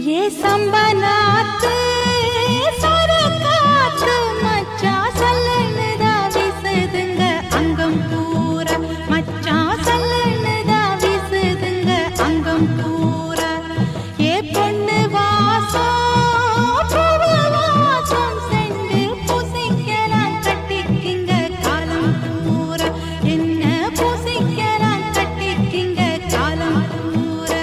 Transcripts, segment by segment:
ये संबनाते सरकाते मच्चा सल्लनदा विसदंग अंगम पूरा मच्चा सल्लनदा विसदंग अंगम पूरा ये பொண்ணு வாசம் பூவாசம் செண்டு பூசிக்கலாம் கட்டிக்கிங்க காலம் பூரா என்ன பூசிக்கலாம் கட்டிக்கிங்க காலம் பூரா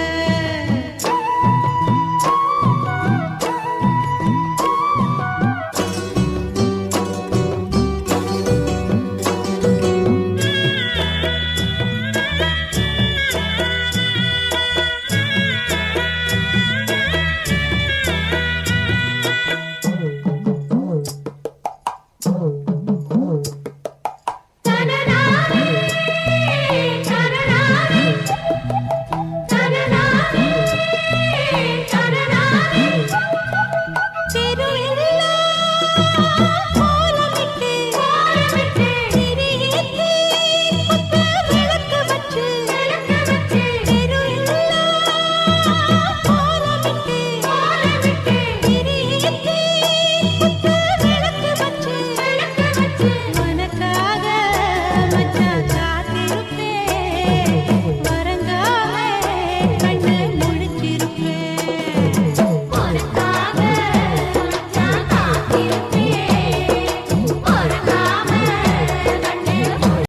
மச்சான்